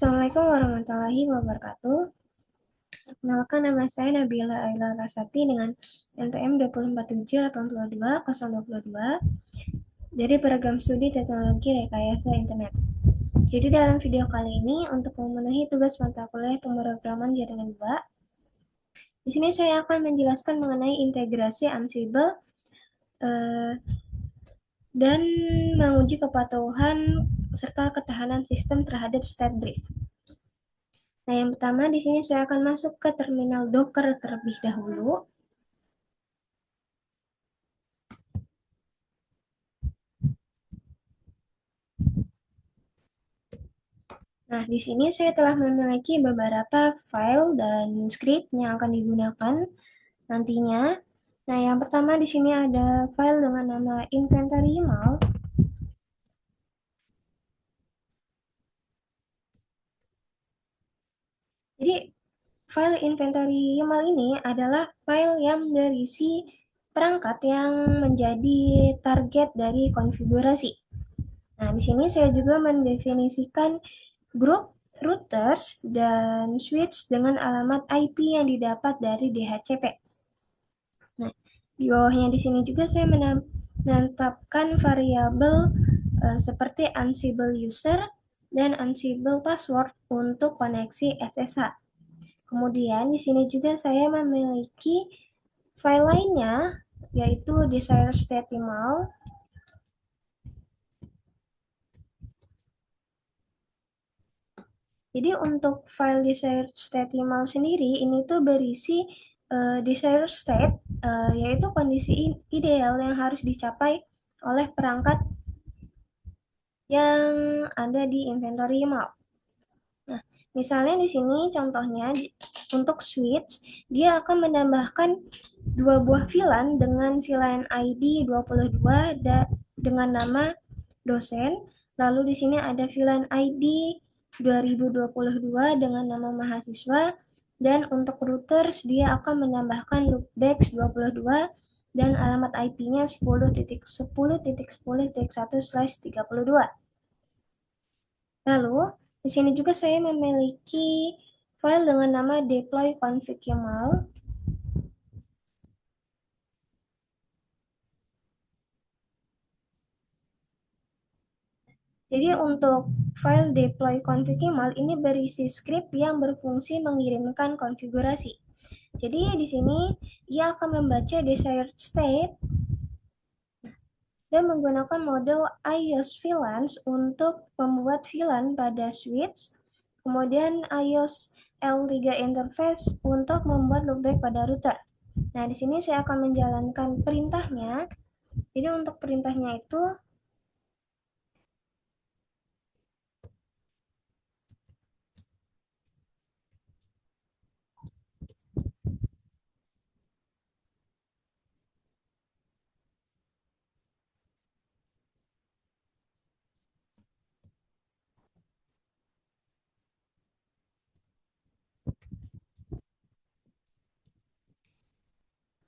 Assalamualaikum warahmatullahi wabarakatuh. Perkenalkan, nama saya Nabila Aila Rasati dengan NPM 247828022 dari program studi Teknologi Rekayasa Internet. Jadi dalam video kali ini untuk memenuhi tugas mata kuliah pemrograman jaringan 2, di sini saya akan menjelaskan mengenai integrasi Ansible eh, dan menguji kepatuhan serta ketahanan sistem terhadap state drift. Nah, yang pertama di sini saya akan masuk ke terminal Docker terlebih dahulu. Nah, di sini saya telah memiliki beberapa file dan script yang akan digunakan nantinya. Nah, yang pertama di sini ada file dengan nama inventory.yaml. Jadi, file inventory.yaml ini adalah file yang berisi perangkat yang menjadi target dari konfigurasi. Nah, di sini saya juga mendefinisikan grup routers dan switch dengan alamat IP yang didapat dari DHCP. Nah, di bawahnya di sini juga saya menetapkan variabel seperti Ansible user dan Ansible password untuk koneksi SSH. Kemudian di sini juga saya memiliki file lainnya yaitu desired state.yaml. Jadi untuk file desired state.yaml sendiri ini tuh berisi desired state, yaitu kondisi ideal yang harus dicapai oleh perangkat yang ada di inventory.yaml. Nah, misalnya di sini contohnya untuk switch, dia akan menambahkan dua buah VLAN dengan VLAN ID 22 dengan nama dosen. Lalu di sini ada VLAN ID 2022 dengan nama mahasiswa. Dan untuk routers, dia akan menambahkan loopback 22 dan alamat IP-nya 10.10.10.1/32. Lalu, di sini juga saya memiliki file dengan nama deploy config.yaml. Jadi untuk file deploy config.yaml ini berisi script yang berfungsi mengirimkan konfigurasi. Jadi di sini ia akan membaca desired state dan menggunakan model iOS VLANs untuk membuat VLAN pada switch, kemudian iOS L3 interface untuk membuat loopback pada router. Nah, di sini saya akan menjalankan perintahnya. Jadi untuk perintahnya itu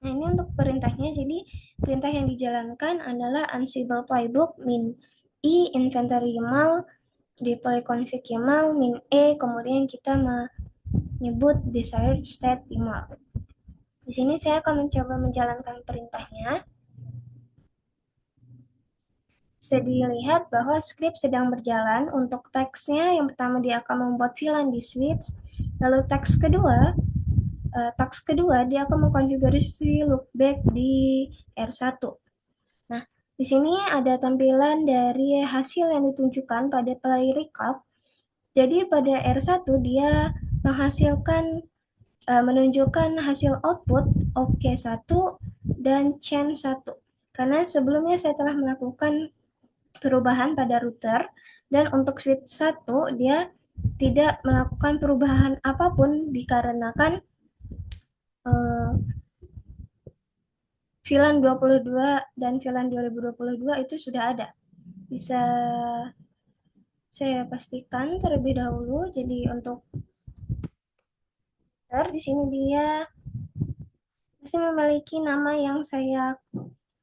Nah, ini untuk perintahnya. Jadi, perintah yang dijalankan adalah Ansible playbook min I inventory YAML deploy config YAML min E, kemudian kita menyebut desired state YAML. Di sini saya akan mencoba menjalankan perintahnya. Bisa dilihat bahwa script sedang berjalan. Untuk teksnya, yang pertama dia akan membuat VLAN di switch. Lalu teks kedua dia akan mengkonfigurasi loopback di R1. Nah, di sini ada tampilan dari hasil yang ditunjukkan pada play recap. Jadi pada R1 dia menghasilkan menunjukkan hasil output OK1 dan chain 1. Karena sebelumnya saya telah melakukan perubahan pada router dan untuk switch 1 dia tidak melakukan perubahan apapun dikarenakan VLAN 22 dan VLAN 2022 itu sudah ada. Bisa saya pastikan terlebih dahulu. Jadi untuk di sini dia masih memiliki nama yang saya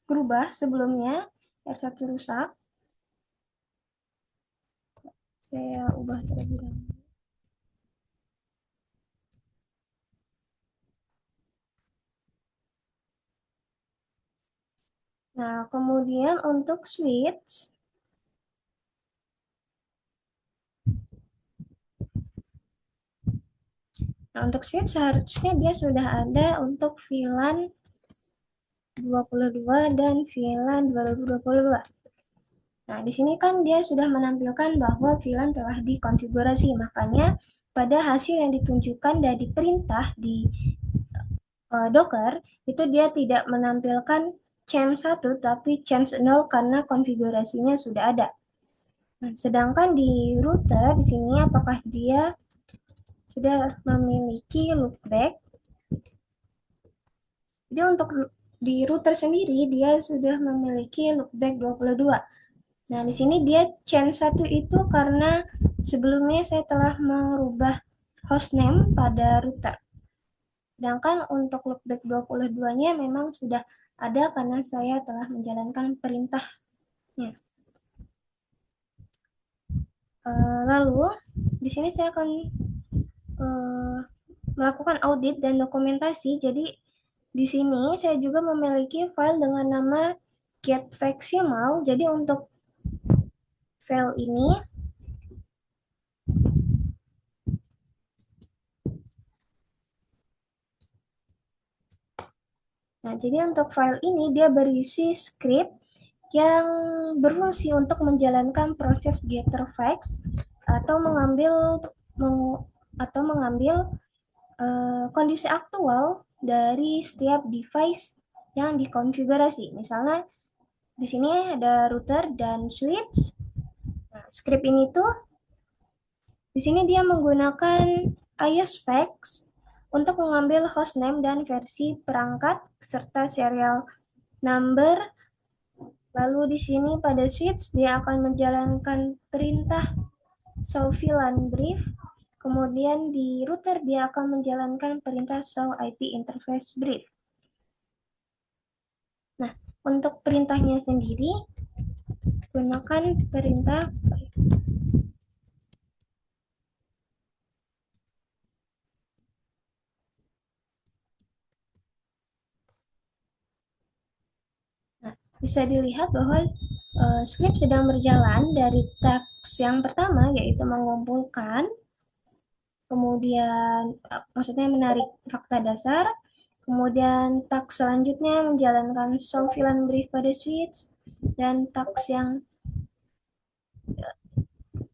rubah sebelumnya, R1 rusak. Saya ubah terlebih dahulu. Nah, kemudian untuk switch, seharusnya dia sudah ada untuk VLAN 22 dan VLAN 2022. Nah, di sini kan dia sudah menampilkan bahwa VLAN telah dikonfigurasi, makanya pada hasil yang ditunjukkan dari perintah di Docker, itu dia tidak menampilkan change 1 tapi change 0 karena konfigurasinya sudah ada. Nah, sedangkan di router di sini apakah dia sudah memiliki loopback? Jadi untuk di router sendiri dia sudah memiliki loopback 22. Nah, di sini dia change 1 itu karena sebelumnya saya telah merubah hostname pada router. Sedangkan untuk loopback 22-nya memang sudah ada karena saya telah menjalankan perintahnya. Lalu, di sini saya akan melakukan audit dan dokumentasi. Jadi, di sini saya juga memiliki file dengan nama getFactSimal. Jadi, untuk file ini, nah, jadi untuk file ini dia berisi script yang berfungsi untuk menjalankan proses getterFacts atau mengambil kondisi aktual dari setiap device yang dikonfigurasi. Misalnya di sini ada router dan switch. Nah, script ini tuh di sini dia menggunakan iOSPEX untuk mengambil hostname dan versi perangkat serta serial number. Lalu di sini pada switch dia akan menjalankan perintah show VLAN brief. Kemudian di router dia akan menjalankan perintah show IP interface brief. Nah, untuk perintahnya sendiri gunakan perintah. Nah, bisa dilihat bahwa script sedang berjalan dari teks yang pertama yaitu mengumpulkan, kemudian maksudnya menarik fakta dasar, kemudian teks selanjutnya menjalankan show VLAN brief pada switch, dan teks yang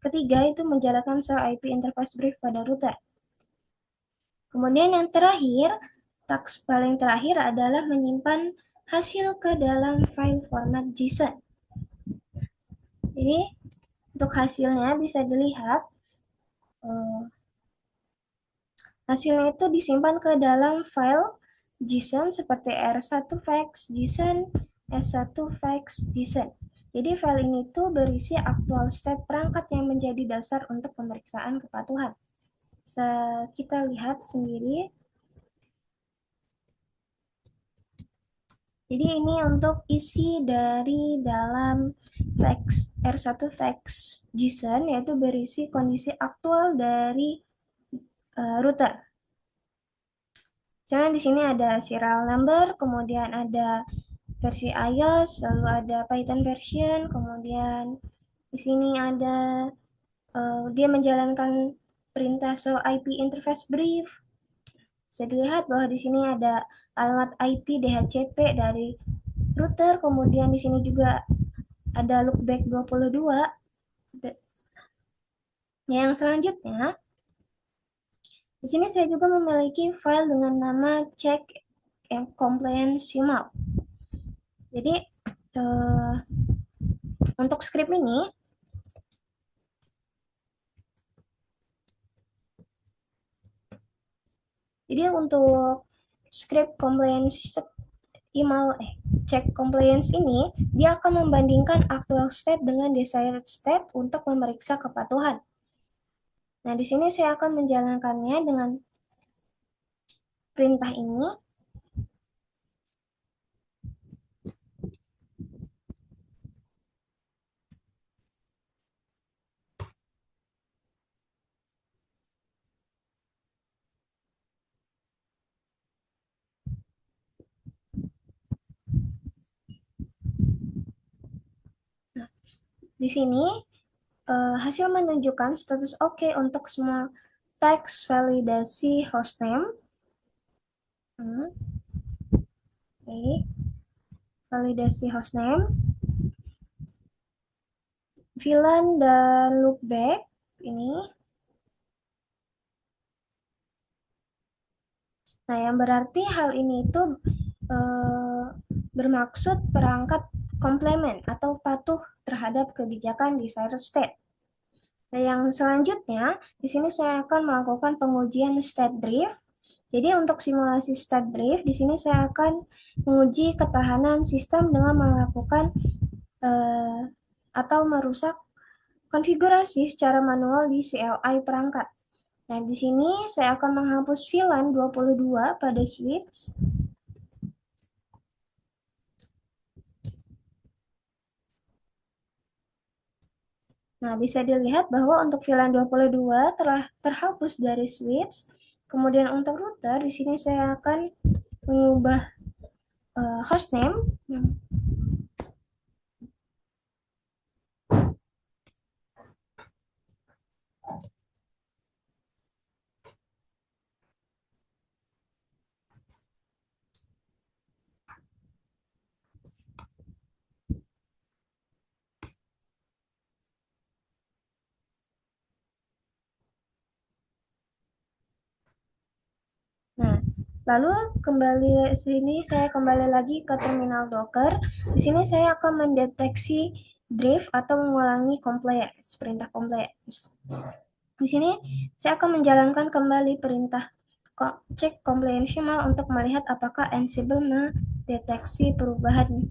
ketiga itu menjalankan show IP interface brief pada router. Kemudian yang terakhir, teks paling terakhir adalah menyimpan hasil ke dalam file format JSON. Jadi untuk hasilnya bisa dilihat hasilnya itu disimpan ke dalam file JSON seperti R1fax JSON, S1fax JSON. Jadi file ini tuh berisi aktual state perangkat yang menjadi dasar untuk pemeriksaan kepatuhan. Kita lihat sendiri. Jadi ini untuk isi dari dalam fax R1fax JSON, yaitu berisi kondisi aktual dari router. Misalnya di sini ada serial number, kemudian ada versi iOS, lalu ada Python version, kemudian di sini ada dia menjalankan perintah show IP interface brief. Bisa dilihat bahwa di sini ada alamat IP DHCP dari router, kemudian di sini juga ada loopback 22. Yang selanjutnya, di sini saya juga memiliki file dengan nama check compliance simal. Jadi untuk script ini jadi untuk script compliance email check compliance ini dia akan membandingkan actual state dengan desired state untuk memeriksa kepatuhan. Nah, di sini saya akan menjalankannya dengan perintah ini. Di sini hasil menunjukkan status oke untuk semua teks validasi hostname. Oke, validasi hostname, VLAN dan loopback ini. Nah, yang berarti hal ini itu eh, bermaksud perangkat komplement atau patuh terhadap kebijakan desired state. Nah, yang selanjutnya, di sini saya akan melakukan pengujian state drift. Jadi untuk simulasi state drift, di sini saya akan menguji ketahanan sistem dengan melakukan eh, atau merusak konfigurasi secara manual di CLI perangkat. Nah, di sini saya akan menghapus VLAN 22 pada switch. Nah, bisa dilihat bahwa untuk VLAN 22 telah terhapus dari switch. Kemudian untuk router, di sini saya akan mengubah hostname. Nah, lalu kembali sini saya kembali lagi ke terminal Docker. Di sini saya akan mendeteksi drift atau mengulangi compliance, perintah compliance. Di sini saya akan menjalankan kembali perintah cek compliance untuk melihat apakah Ansible mendeteksi perubahan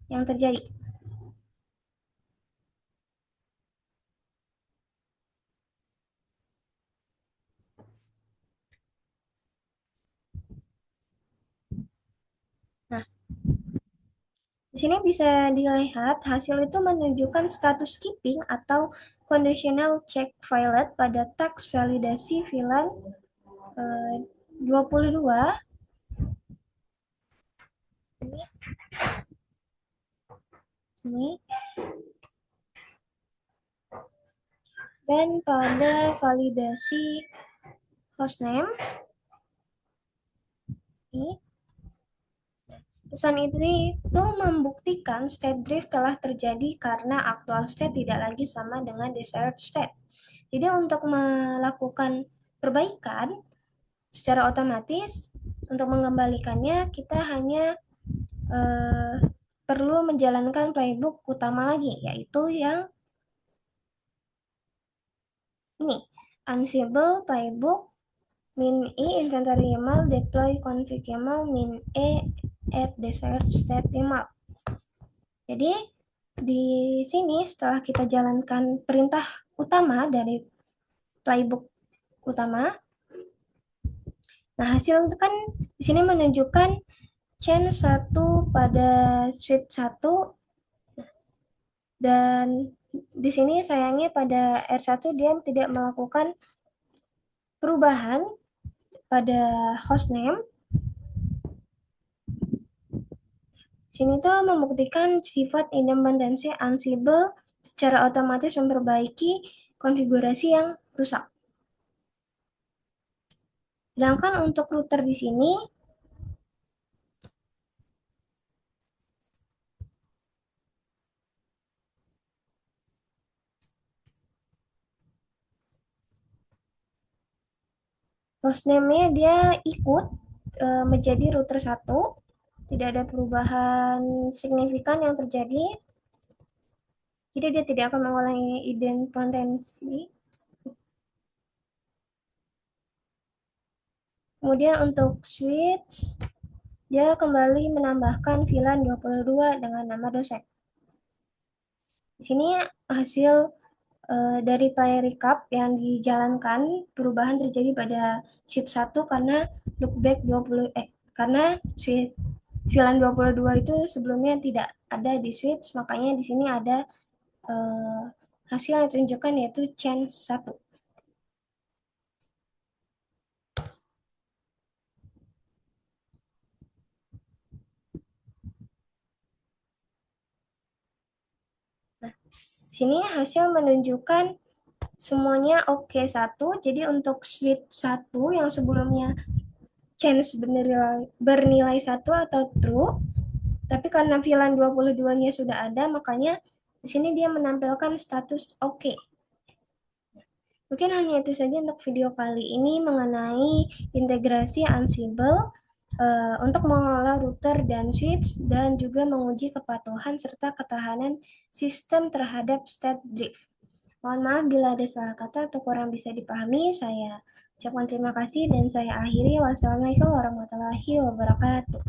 yang terjadi. Nah, di sini bisa dilihat hasil itu menunjukkan status skipping atau conditional check failed pada teks validasi VLAN 22 ini dan pada validasi hostname ini. Pesan itu membuktikan state drift telah terjadi karena actual state tidak lagi sama dengan desired state. Jadi untuk melakukan perbaikan secara otomatis untuk mengembalikannya kita hanya eh, perlu menjalankan playbook utama lagi, yaitu yang ini, Ansible playbook min I inventory YAML deploy config YAML min E add desired state YAML. Jadi di sini setelah kita jalankan perintah utama dari playbook utama, nah hasil kan di sini menunjukkan chain 1 pada switch 1 dan di sini sayangnya pada R1 dia tidak melakukan perubahan pada hostname. Sini tuh membuktikan sifat independensi Ansible secara otomatis memperbaiki konfigurasi yang rusak. Sedangkan untuk router di sini, hostname-nya dia ikut menjadi router 1, tidak ada perubahan signifikan yang terjadi, jadi dia tidak akan mengulangi idempotensi. Kemudian untuk switch, dia kembali menambahkan VLAN 22 dengan nama dosen. Di sini hasil dari play recap yang dijalankan, perubahan terjadi pada switch 1 karena loopback 20 karena switch VLAN 22 itu sebelumnya tidak ada di switch, makanya di sini ada eh, hasil yang ditunjukkan yaitu chain 1. Nah, Sini hasil menunjukkan semuanya oke satu. Jadi untuk switch satu yang sebelumnya change bernilai satu atau true, tapi karena VLAN 22-nya sudah ada, makanya di sini dia menampilkan status oke. Mungkin hanya itu saja untuk video kali ini mengenai integrasi Ansible untuk mengelola router dan switch dan juga menguji kepatuhan serta ketahanan sistem terhadap state drift. Mohon maaf bila ada salah kata atau kurang bisa dipahami. Saya ucapkan terima kasih dan saya akhiri. Wassalamualaikum warahmatullahi wabarakatuh.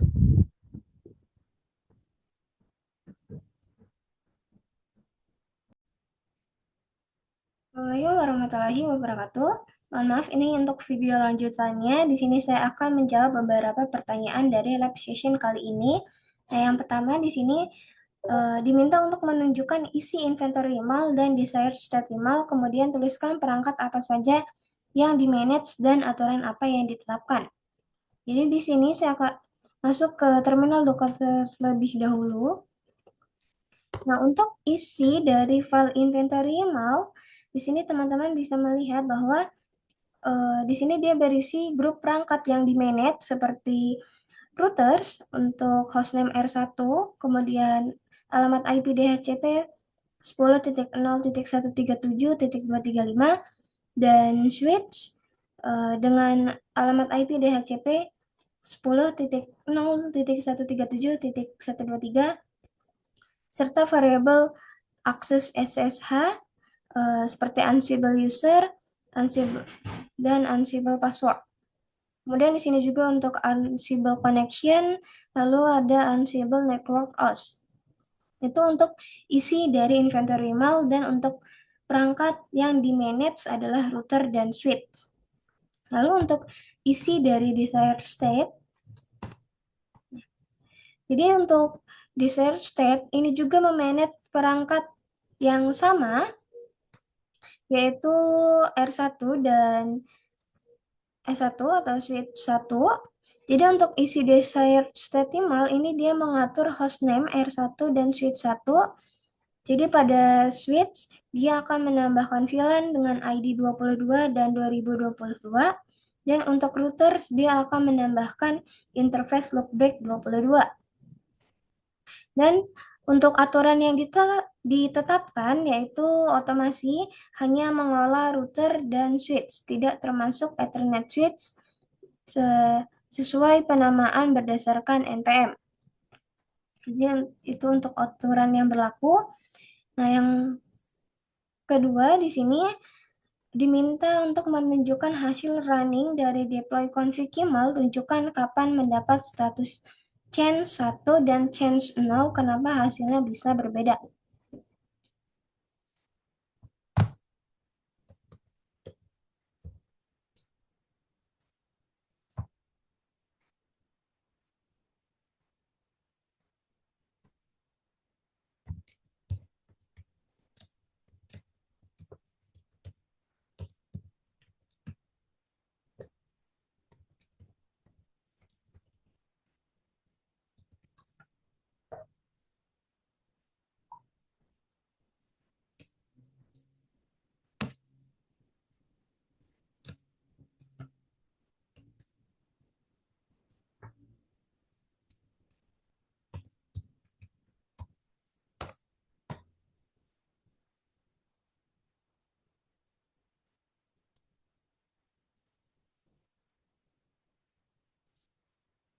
Assalamualaikum warahmatullahi wabarakatuh. Mohon maaf, ini untuk video lanjutannya. Di sini saya akan menjawab beberapa pertanyaan dari lab session kali ini. Nah, yang pertama di sini diminta untuk menunjukkan isi inventory email dan desired state email, kemudian tuliskan perangkat apa saja yang di-manage dan aturan apa yang ditetapkan. Jadi di sini saya akan masuk ke terminal Docker terlebih dahulu. Nah, untuk isi dari file inventory email, di sini teman-teman bisa melihat bahwa di sini dia berisi grup perangkat yang di-manage seperti routers untuk hostname R1, kemudian alamat IP DHCP 10.0.137.235 dan switch dengan alamat IP DHCP 10.0.137.123 serta variabel akses SSH seperti Ansible user, Ansible dan Ansible password. Kemudian di sini juga untuk Ansible connection, lalu ada Ansible network host. Itu untuk isi dari inventory email, dan untuk perangkat yang di-manage adalah router dan switch. Lalu untuk isi dari desired state, jadi untuk desired state ini juga memanage perangkat yang sama, yaitu R1 dan S1 atau switch 1. Jadi untuk isi desired state email ini dia mengatur hostname R1 dan switch 1. Jadi pada switch dia akan menambahkan VLAN dengan ID 22 dan 2022. Dan untuk router dia akan menambahkan interface loopback 22. Dan untuk aturan yang ditetapkan yaitu otomasi hanya mengelola router dan switch, tidak termasuk Ethernet switch sesuai penamaan berdasarkan NPM. Jadi itu untuk aturan yang berlaku. Nah, yang kedua di sini diminta untuk menunjukkan hasil running dari deploy config YAML, tunjukkan kapan mendapat status change 1 dan change 0, kenapa hasilnya bisa berbeda.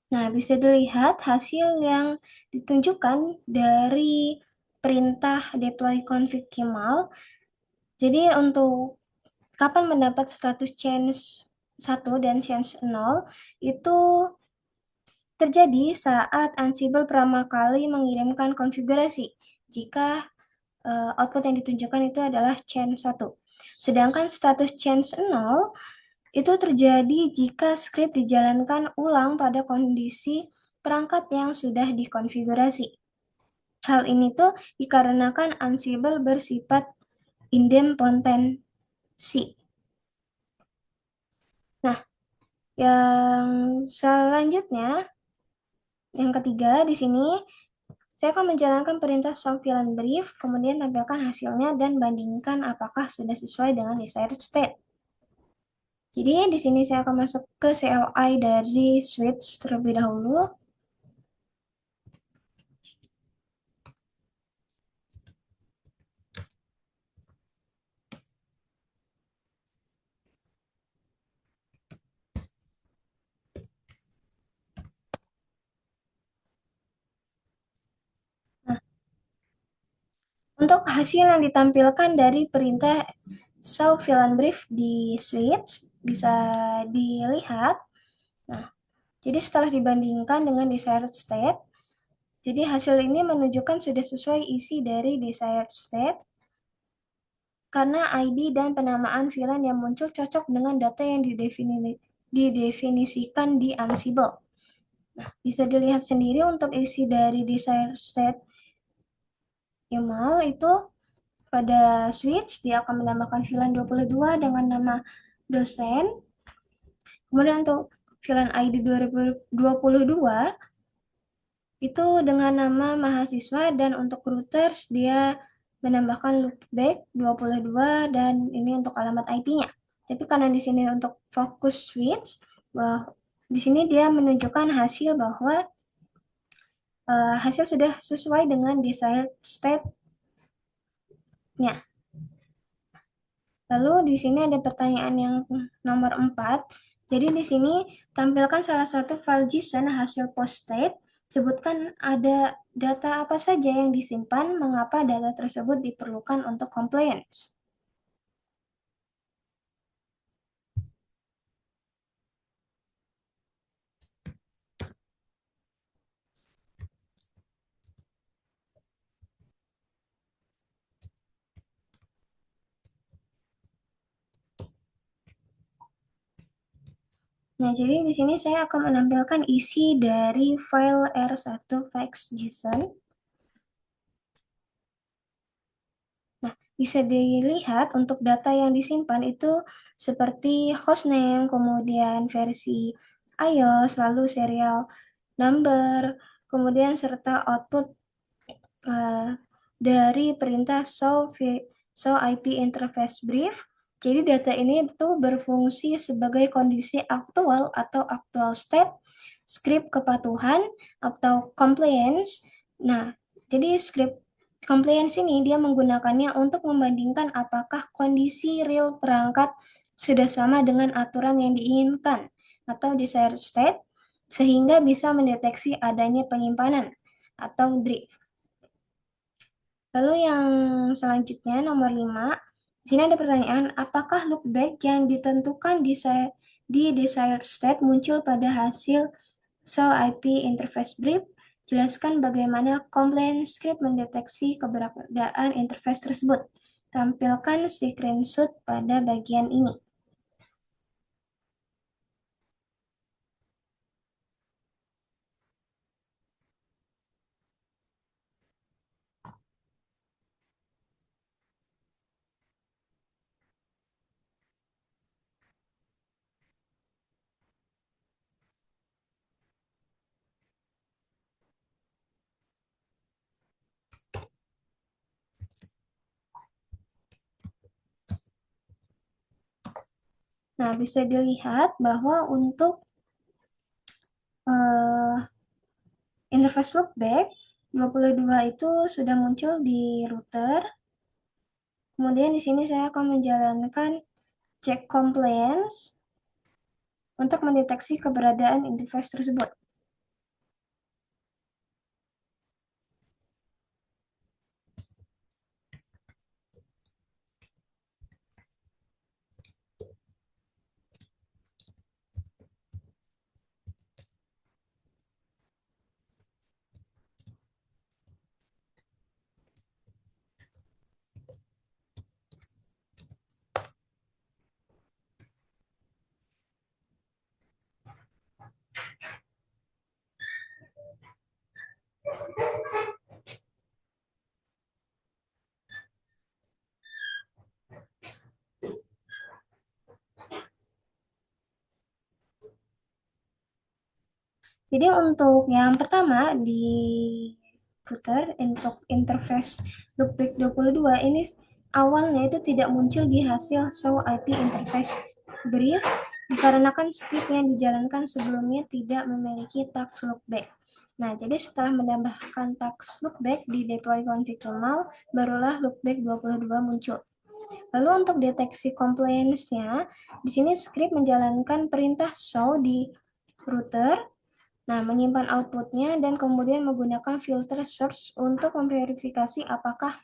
Nah, bisa dilihat hasil yang ditunjukkan dari perintah deploy config YAML. Jadi untuk kapan mendapat status change 1 dan change 0 itu terjadi saat Ansible pertama kali mengirimkan konfigurasi. Jika output yang ditunjukkan itu adalah change 1. Sedangkan status change 0 itu terjadi jika script dijalankan ulang pada kondisi perangkat yang sudah dikonfigurasi. Hal ini tuh dikarenakan Ansible bersifat idempotensi. Nah, yang selanjutnya, yang ketiga di sini Saya akan menjalankan perintah show fill brief, kemudian tampilkan hasilnya dan bandingkan apakah sudah sesuai dengan desired state. Jadi di sini saya akan masuk ke CLI dari switch terlebih dahulu. Nah, untuk hasil yang ditampilkan dari perintah show fill brief di switch bisa dilihat. Nah, jadi setelah dibandingkan dengan desired state, jadi hasil ini menunjukkan sudah sesuai isi dari desired state karena ID dan penamaan VLAN yang muncul cocok dengan data yang didefinisikan di Ansible. Nah, bisa dilihat sendiri untuk isi dari desired state email itu pada switch dia akan menambahkan VLAN 22 dengan nama dosen. Kemudian untuk VLAN ID 2022 itu dengan nama mahasiswa dan untuk routers dia menambahkan loopback 22 dan ini untuk alamat IP-nya. Tapi karena di sini untuk fokus switch, di sini dia menunjukkan hasil bahwa hasil sudah sesuai dengan desired state-nya. Lalu di sini ada pertanyaan yang nomor 4. Jadi di sini tampilkan salah satu file JSON hasil post-state. Sebutkan ada data apa saja yang disimpan, mengapa data tersebut diperlukan untuk compliance. Nah, jadi di sini saya akan menampilkan isi dari file R1 fax.json. Nah, bisa dilihat untuk data yang disimpan itu seperti hostname, kemudian versi iOS, lalu serial number, kemudian serta output eh, dari perintah show IP interface brief. Jadi data ini itu berfungsi sebagai kondisi aktual atau actual state, script kepatuhan atau compliance. Nah, jadi script compliance ini dia menggunakannya untuk membandingkan apakah kondisi real perangkat sudah sama dengan aturan yang diinginkan atau desired state sehingga bisa mendeteksi adanya penyimpanan atau drift. Lalu yang selanjutnya nomor 5, di sini ada pertanyaan, apakah loopback yang ditentukan di desired state muncul pada hasil show IP interface brief? Jelaskan bagaimana compliance script mendeteksi keberadaan interface tersebut. Tampilkan screenshot pada bagian ini. Nah, bisa dilihat bahwa untuk uh, interface loopback 22 itu sudah muncul di router. Kemudian di sini saya akan menjalankan cek compliance untuk mendeteksi keberadaan interface tersebut. Jadi untuk yang pertama di router untuk interface loopback 22 ini awalnya itu tidak muncul di hasil show IP interface brief dikarenakan script yang dijalankan sebelumnya tidak memiliki task loopback. Nah, jadi setelah menambahkan task loopback di deploy config normal, barulah loopback 22 muncul. Lalu untuk deteksi compliance-nya, di sini script menjalankan perintah show di router, nah menyimpan outputnya dan kemudian menggunakan filter search untuk memverifikasi apakah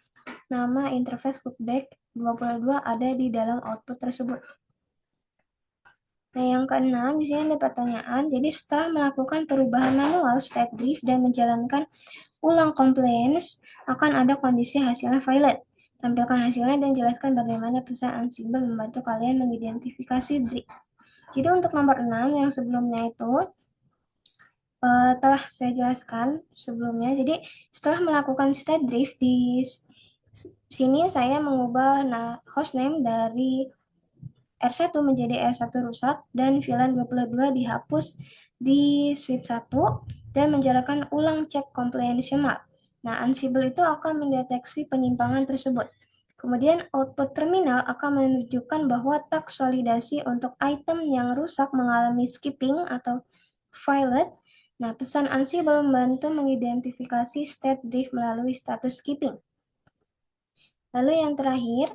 nama interface loopback 22 ada di dalam output tersebut. Nah, yang keenam, di sini ada pertanyaan. Jadi, setelah melakukan perubahan manual state brief dan menjalankan ulang compliance, akan ada kondisi hasilnya valid. Tampilkan hasilnya dan jelaskan bagaimana pesan Ansible membantu kalian mengidentifikasi drift. Jadi, untuk nomor 6 yang sebelumnya itu telah saya jelaskan sebelumnya. Jadi, setelah melakukan state drift di sini saya mengubah hostname dari R1 menjadi R1 rusak dan VLAN 22 dihapus di switch 1 dan menjalankan ulang cek compliance map. Nah, Ansible itu akan mendeteksi penyimpangan tersebut. Kemudian output terminal akan menunjukkan bahwa task validasi untuk item yang rusak mengalami skipping atau violet. Nah, pesan Ansible membantu mengidentifikasi state drift melalui status skipping. Lalu yang terakhir,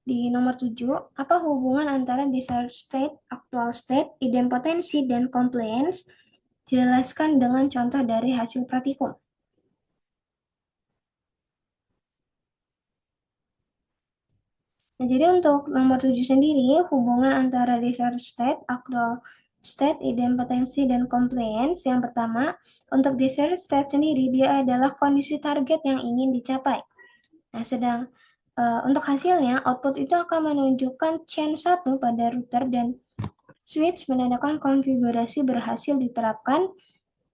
di nomor 7, apa hubungan antara desired state, actual state, idempotensi, dan compliance? Jelaskan dengan contoh dari hasil praktikum. Nah, jadi untuk nomor 7 sendiri, hubungan antara desired state, actual state, idempotensi, dan compliance. Yang pertama, untuk desired state sendiri, dia adalah kondisi target yang ingin dicapai. Nah, sedang untuk hasilnya, output itu akan menunjukkan chain 1 pada router dan switch menandakan konfigurasi berhasil diterapkan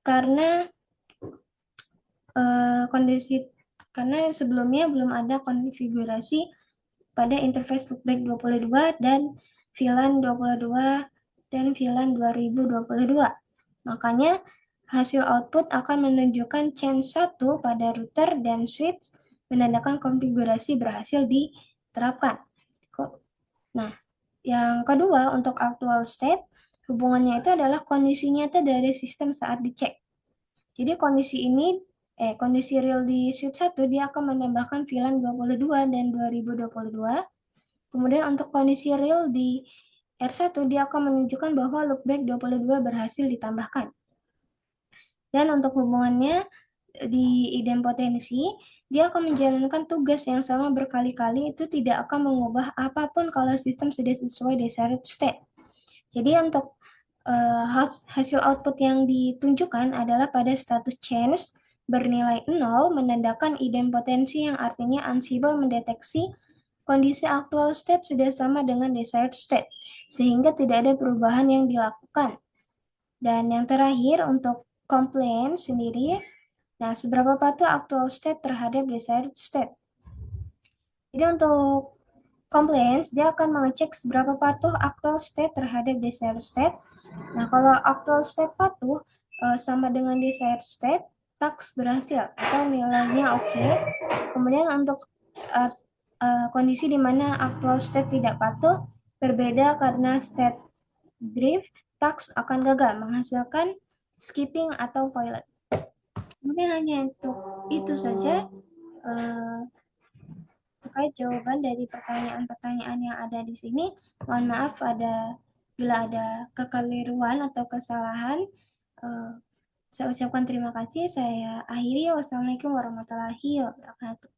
karena karena sebelumnya belum ada konfigurasi pada interface loopback 22 dan VLAN 22 dan VLAN 2022. Makanya hasil output akan menunjukkan chain 1 pada router dan switch menandakan konfigurasi berhasil diterapkan. Nah, yang kedua untuk actual state, hubungannya itu adalah kondisi nyata dari sistem saat dicek. Jadi kondisi real di switch 1 dia akan menambahkan VLAN 22 dan 2022. Kemudian untuk kondisi real di R1 dia akan menunjukkan bahwa loopback 22 berhasil ditambahkan. Dan untuk hubungannya di idempotensi, dia akan menjalankan tugas yang sama berkali-kali, itu tidak akan mengubah apapun kalau sistem sudah sesuai desired state. Jadi untuk hasil output yang ditunjukkan adalah pada status change bernilai 0 menandakan idempotensi yang artinya Ansible mendeteksi kondisi actual state sudah sama dengan desired state sehingga tidak ada perubahan yang dilakukan. Dan yang terakhir untuk compliance sendiri, nah seberapa patuh actual state terhadap desired state. Jadi untuk compliance dia akan mengecek seberapa patuh actual state terhadap desired state. Nah, kalau actual state patuh sama dengan desired state, task berhasil atau nilainya oke. Kemudian untuk kondisi di mana actual state tidak patuh berbeda karena state drift, task akan gagal menghasilkan skipping atau violet. Mungkin hanya itu saja terkait jawaban dari pertanyaan-pertanyaan yang ada di sini. Mohon maaf bila ada kekeliruan atau kesalahan. Saya ucapkan terima kasih. Saya akhiri. Wassalamualaikum warahmatullahi wabarakatuh.